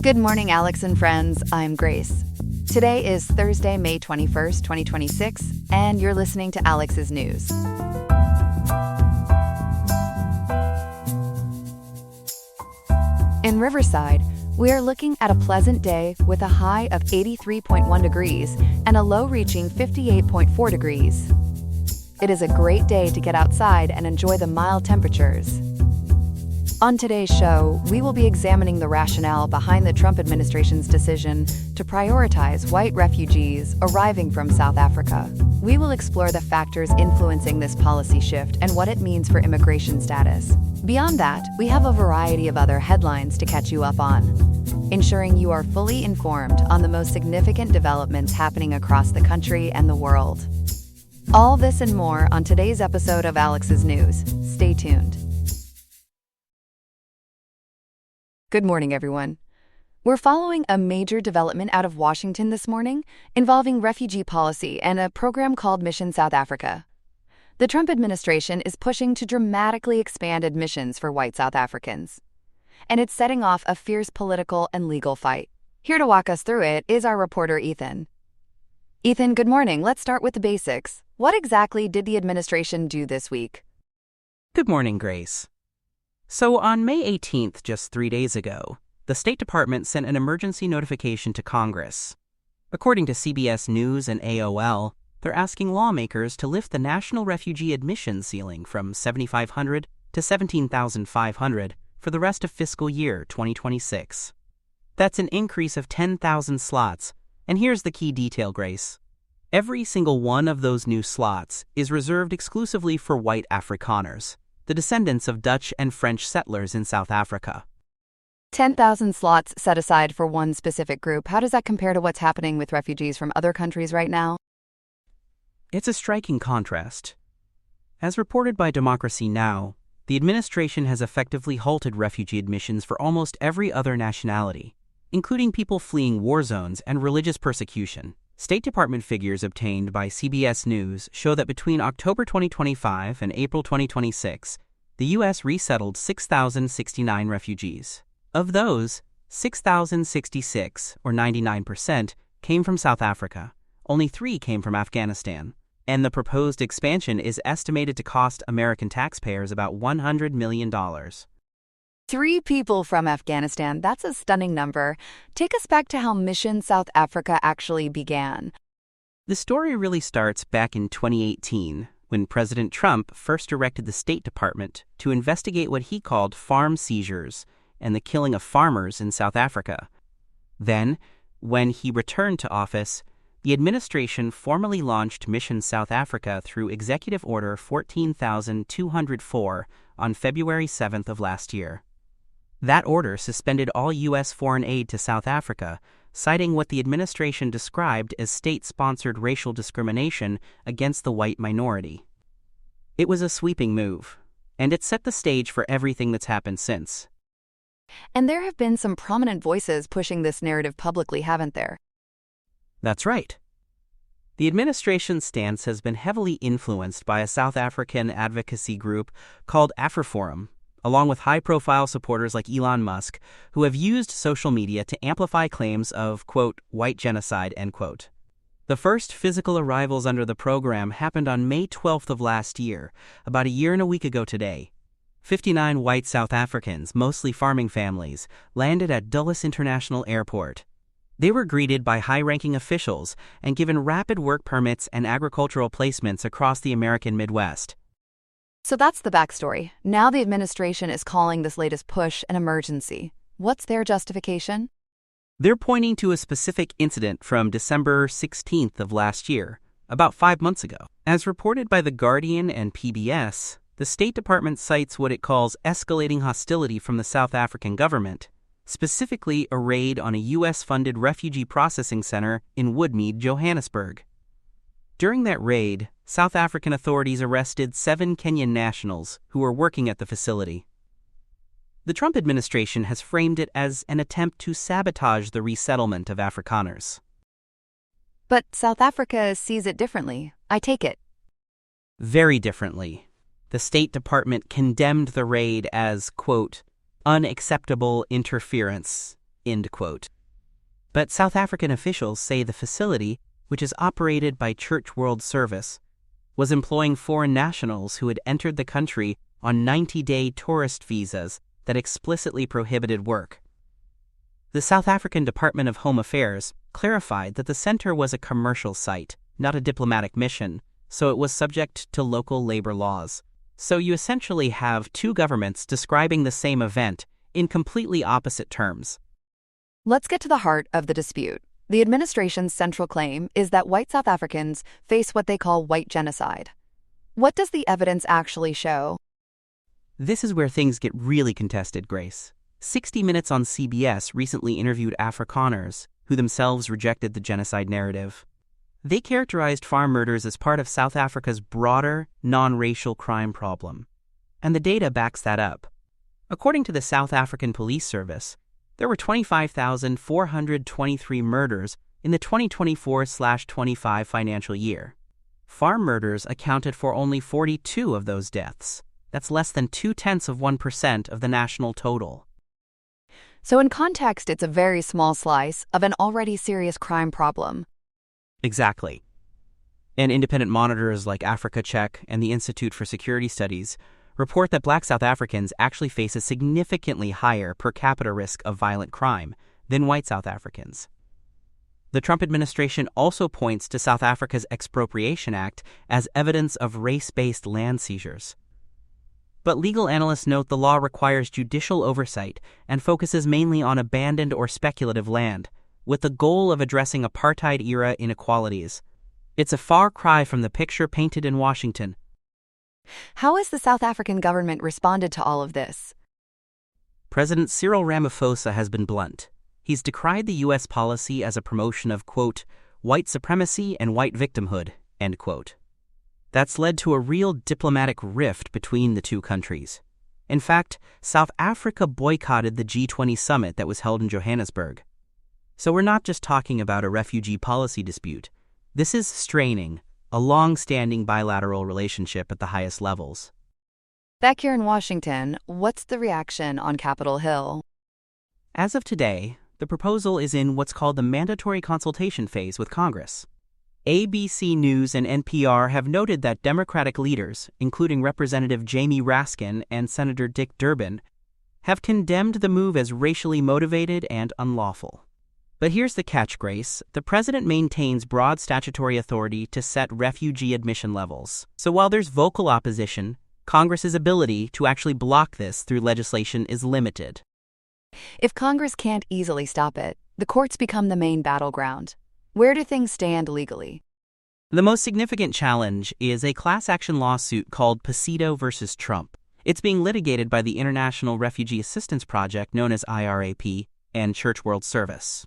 Good morning, Alex and friends. I'm Grace. Today is Thursday, May 21st, 2026, and you're listening to Alex's News. In Riverside, we are looking at a pleasant day with a high of 83.1 degrees and a low reaching 58.4 degrees. It is a great day to get outside and enjoy the mild temperatures. On today's show, we will be examining the rationale behind the Trump administration's decision to prioritize white refugees arriving from South Africa. We will explore the factors influencing this policy shift and what it means for immigration status. Beyond that, we have a variety of other headlines to catch you up on, ensuring you are fully informed on the most significant developments happening across the country and the world. All this and more on today's episode of Alex's News. Stay tuned. Good morning, everyone. We're following a major development out of Washington this morning involving refugee policy and a program called Mission South Africa. The Trump administration is pushing to dramatically expand admissions for white South Africans, and it's setting off a fierce political and legal fight. Here to walk us through it is our reporter, Ethan. Ethan, good morning. Let's start with the basics. What exactly did the administration do this week? Good morning, Grace. So on May 18th, just 3 days ago, the State Department sent an emergency notification to Congress. According to CBS News and AOL, they're asking lawmakers to lift the national refugee admission ceiling from 7,500 to 17,500 for the rest of fiscal year 2026. That's an increase of 10,000 slots, and here's the key detail, Grace. Every single one of those new slots is reserved exclusively for white Afrikaners, the descendants of Dutch and French settlers in South Africa. 10,000 slots set aside for one specific group. How does that compare to what's happening with refugees from other countries right now? It's a striking contrast. As reported by Democracy Now!, the administration has effectively halted refugee admissions for almost every other nationality, including people fleeing war zones and religious persecution. State Department figures obtained by CBS News show that between October 2025 and April 2026, the U.S. resettled 6,069 refugees. Of those, 6,066, or 99%, came from South Africa. Only 3 came from Afghanistan. And the proposed expansion is estimated to cost American taxpayers about $100 million. 3 people from Afghanistan. That's a stunning number. Take us back to how Mission South Africa actually began. The story really starts back in 2018, when President Trump first directed the State Department to investigate what he called farm seizures and the killing of farmers in South Africa. Then, when he returned to office, the administration formally launched Mission South Africa through Executive Order 14,204 on February 7th of last year. That order suspended all U.S. foreign aid to South Africa, citing what the administration described as state-sponsored racial discrimination against the white minority. It was a sweeping move, and it set the stage for everything that's happened since. And there have been some prominent voices pushing this narrative publicly, haven't there? That's right. The administration's stance has been heavily influenced by a South African advocacy group called AfriForum, along with high-profile supporters like Elon Musk, who have used social media to amplify claims of, quote, white genocide, end quote. The first physical arrivals under the program happened on May 12th of last year, about a year and a week ago today. 59 white South Africans, mostly farming families, landed at Dulles International Airport. They were greeted by high-ranking officials and given rapid work permits and agricultural placements across the American Midwest. So that's the backstory. Now the administration is calling this latest push an emergency. What's their justification? They're pointing to a specific incident from December 16th of last year, about 5 months ago. As reported by The Guardian and PBS, the State Department cites what it calls escalating hostility from the South African government, specifically a raid on a U.S.-funded refugee processing center in Woodmead, Johannesburg. During that raid, South African authorities arrested 7 Kenyan nationals who were working at the facility. The Trump administration has framed it as an attempt to sabotage the resettlement of Afrikaners. But South Africa sees it differently, I take it. Very differently. The State Department condemned the raid as, quote, unacceptable interference End quote. But South African officials say the facility, which is operated by Church World Service, was employing foreign nationals who had entered the country on 90-day tourist visas that explicitly prohibited work. The South African Department of Home Affairs clarified that the center was a commercial site, not a diplomatic mission, so it was subject to local labor laws. So you essentially have two governments describing the same event in completely opposite terms. Let's get to the heart of the dispute. The administration's central claim is that white South Africans face what they call white genocide. What does the evidence actually show? This is where things get really contested, Grace. 60 Minutes on CBS recently interviewed Afrikaners, who themselves rejected the genocide narrative. They characterized farm murders as part of South Africa's broader, non-racial crime problem. And the data backs that up. According to the South African Police Service, there were 25,423 murders in the 2024/25 financial year. Farm murders accounted for only 42 of those deaths. That's less than 0.2% of the national total. So in context, it's a very small slice of an already serious crime problem. Exactly. And independent monitors like Africa Check and the Institute for Security Studies report that Black South Africans actually face a significantly higher per capita risk of violent crime than white South Africans. The Trump administration also points to South Africa's Expropriation Act as evidence of race-based land seizures. But legal analysts note the law requires judicial oversight and focuses mainly on abandoned or speculative land, with the goal of addressing apartheid-era inequalities. It's a far cry from the picture painted in Washington. How has the South African government responded to all of this? President Cyril Ramaphosa has been blunt. He's decried the U.S. policy as a promotion of, quote, white supremacy and white victimhood, end quote. That's led to a real diplomatic rift between the two countries. In fact, South Africa boycotted the G20 summit that was held in Johannesburg. So we're not just talking about a refugee policy dispute. This is straining a long-standing bilateral relationship at the highest levels. Back here in Washington, what's the reaction on Capitol Hill? As of today, the proposal is in what's called the mandatory consultation phase with Congress. ABC News and NPR have noted that Democratic leaders, including Representative Jamie Raskin and Senator Dick Durbin, have condemned the move as racially motivated and unlawful. But here's the catch, Grace. The president maintains broad statutory authority to set refugee admission levels. So while there's vocal opposition, Congress's ability to actually block this through legislation is limited. If Congress can't easily stop it, the courts become the main battleground. Where do things stand legally? The most significant challenge is a class action lawsuit called Pasito versus Trump. It's being litigated by the International Refugee Assistance Project, known as IRAP, and Church World Service.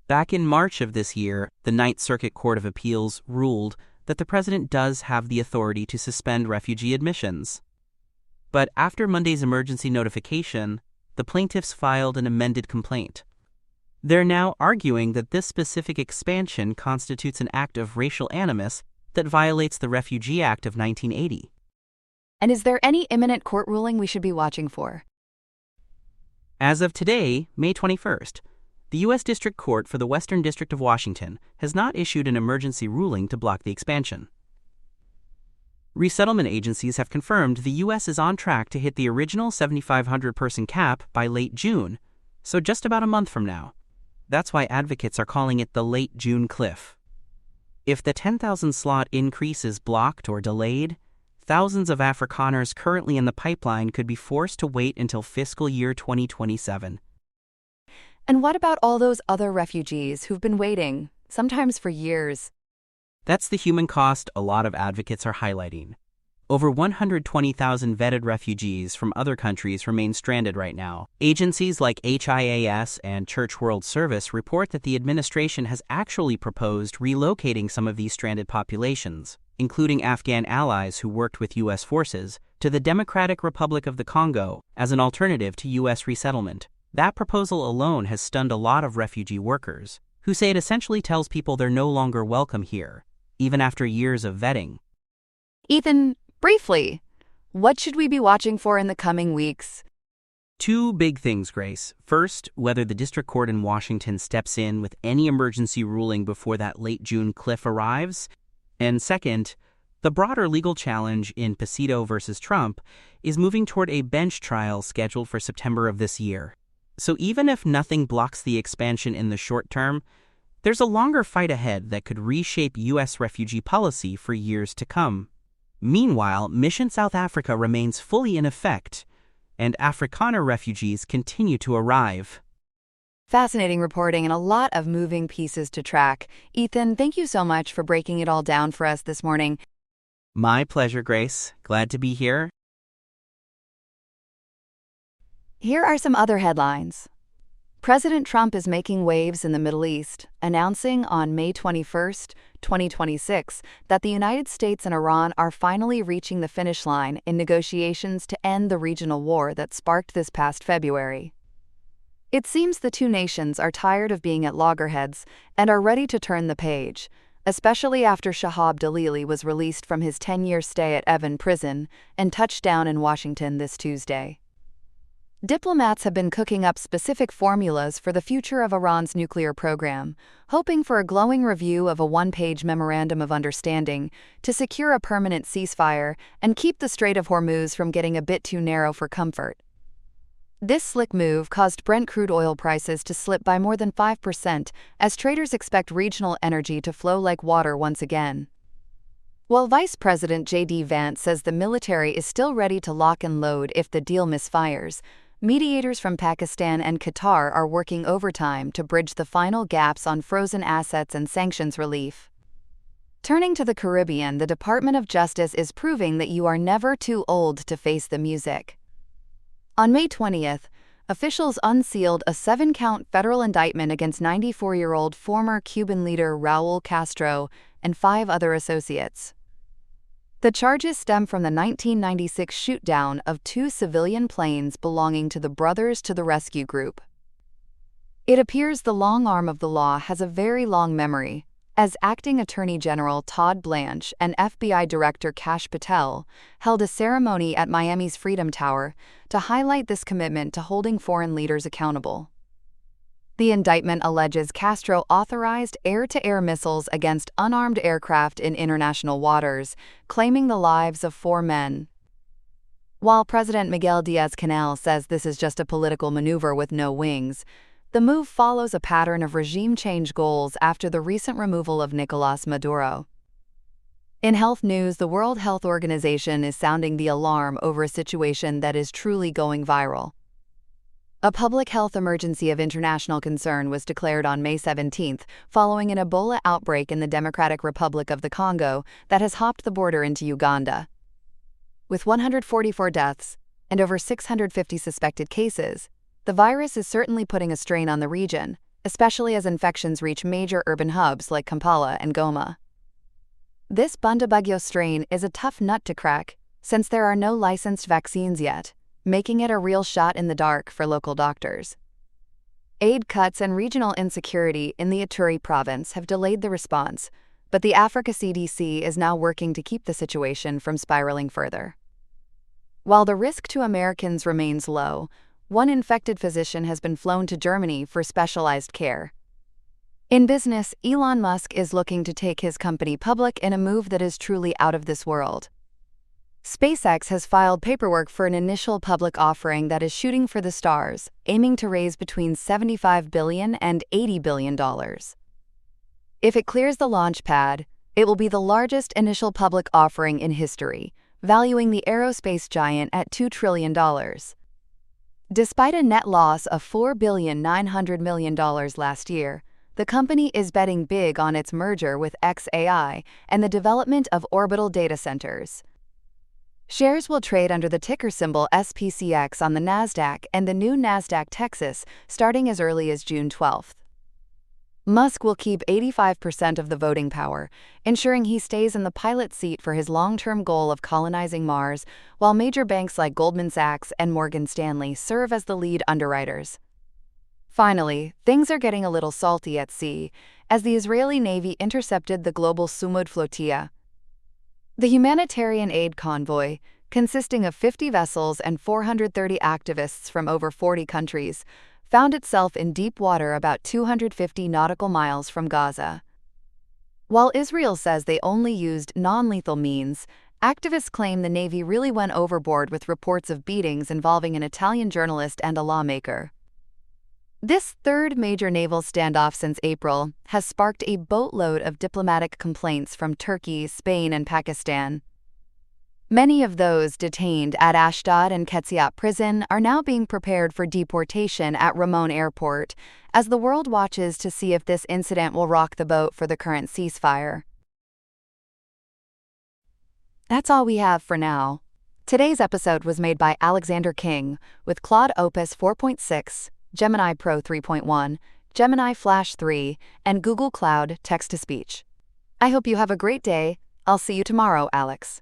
Back in March of this year, the Ninth Circuit Court of Appeals ruled that the president does have the authority to suspend refugee admissions. But after Monday's emergency notification, the plaintiffs filed an amended complaint. They're now arguing that this specific expansion constitutes an act of racial animus that violates the Refugee Act of 1980. And is there any imminent court ruling we should be watching for? As of today, May 21st, the U.S. District Court for the Western District of Washington has not issued an emergency ruling to block the expansion. Resettlement agencies have confirmed the U.S. is on track to hit the original 7,500-person cap by late June, so just about a month from now. That's why advocates are calling it the late June cliff. If the 10,000 slot increase is blocked or delayed, thousands of Afrikaners currently in the pipeline could be forced to wait until fiscal year 2027. And what about all those other refugees who've been waiting, sometimes for years? That's the human cost a lot of advocates are highlighting. Over 120,000 vetted refugees from other countries remain stranded right now. Agencies like HIAS and Church World Service report that the administration has actually proposed relocating some of these stranded populations, including Afghan allies who worked with U.S. forces, to the Democratic Republic of the Congo as an alternative to U.S. resettlement. That proposal alone has stunned a lot of refugee workers, who say it essentially tells people they're no longer welcome here, even after years of vetting. Ethan, briefly, what should we be watching for in the coming weeks? Two big things, Grace. First, whether the district court in Washington steps in with any emergency ruling before that late June cliff arrives. And second, the broader legal challenge in Pacito versus Trump is moving toward a bench trial scheduled for September of this year. So even if nothing blocks the expansion in the short term, there's a longer fight ahead that could reshape U.S. refugee policy for years to come. Meanwhile, Mission South Africa remains fully in effect, and Afrikaner refugees continue to arrive. Fascinating reporting and a lot of moving pieces to track. Ethan, thank you so much for breaking it all down for us this morning. My pleasure, Grace. Glad to be here. Here are some other headlines. President Trump is making waves in the Middle East, announcing on May 21, 2026, that the United States and Iran are finally reaching the finish line in negotiations to end the regional war that sparked this past February. It seems the two nations are tired of being at loggerheads and are ready to turn the page, especially after Shahab Dalili was released from his 10-year stay at Evin Prison and touched down in Washington this Tuesday. Diplomats have been cooking up specific formulas for the future of Iran's nuclear program, hoping for a glowing review of a one-page memorandum of understanding to secure a permanent ceasefire and keep the Strait of Hormuz from getting a bit too narrow for comfort. This slick move caused Brent crude oil prices to slip by more than 5% as traders expect regional energy to flow like water once again. While Vice President J.D. Vance says the military is still ready to lock and load if the deal misfires, mediators from Pakistan and Qatar are working overtime to bridge the final gaps on frozen assets and sanctions relief. Turning to the Caribbean, the Department of Justice is proving that you are never too old to face the music. On May 20th, officials unsealed a 7-count federal indictment against 94-year-old former Cuban leader Raul Castro and 5 other associates. The charges stem from the 1996 shootdown of 2 civilian planes belonging to the Brothers to the Rescue group. It appears the long arm of the law has a very long memory, as Acting Attorney General Todd Blanche and FBI Director Kash Patel held a ceremony at Miami's Freedom Tower to highlight this commitment to holding foreign leaders accountable. The indictment alleges Castro authorized air-to-air missiles against unarmed aircraft in international waters, claiming the lives of 4 men. While President Miguel Diaz-Canel says this is just a political maneuver with no wings, the move follows a pattern of regime change goals after the recent removal of Nicolás Maduro. In health news, the World Health Organization is sounding the alarm over a situation that is truly going viral. A public health emergency of international concern was declared on May 17th following an Ebola outbreak in the Democratic Republic of the Congo that has hopped the border into Uganda. With 144 deaths and over 650 suspected cases, the virus is certainly putting a strain on the region, especially as infections reach major urban hubs like Kampala and Goma. This Bundibugyo strain is a tough nut to crack, since there are no licensed vaccines yet, making it a real shot in the dark for local doctors. Aid cuts and regional insecurity in the Ituri province have delayed the response, but the Africa CDC is now working to keep the situation from spiraling further. While the risk to Americans remains low, one infected physician has been flown to Germany for specialized care. In business, Elon Musk is looking to take his company public in a move that is truly out of this world. SpaceX has filed paperwork for an initial public offering that is shooting for the stars, aiming to raise between $75 billion and $80 billion. If it clears the launch pad, it will be the largest initial public offering in history, valuing the aerospace giant at $2 trillion. Despite a net loss of $4.9 billion last year, the company is betting big on its merger with xAI and the development of orbital data centers. Shares will trade under the ticker symbol SPCX on the NASDAQ and the new NASDAQ Texas starting as early as June 12th. Musk will keep 85% of the voting power, ensuring he stays in the pilot seat for his long-term goal of colonizing Mars, while major banks like Goldman Sachs and Morgan Stanley serve as the lead underwriters. Finally, things are getting a little salty at sea, as the Israeli Navy intercepted the global Sumud flotilla. The humanitarian aid convoy, consisting of 50 vessels and 430 activists from over 40 countries, found itself in deep water about 250 nautical miles from Gaza. While Israel says they only used non-lethal means, activists claim the Navy really went overboard with reports of beatings involving an Italian journalist and a lawmaker. This third major naval standoff since April has sparked a boatload of diplomatic complaints from Turkey, Spain, and Pakistan. Many of those detained at Ashdod and Ketziat prison are now being prepared for deportation at Ramon Airport, as the world watches to see if this incident will rock the boat for the current ceasefire. That's all we have for now. Today's episode was made by Alexander King with Claude Opus 4.6, Gemini Pro 3.1, Gemini Flash 3, and Google Cloud Text-to-Speech. I hope you have a great day. I'll see you tomorrow, Alex.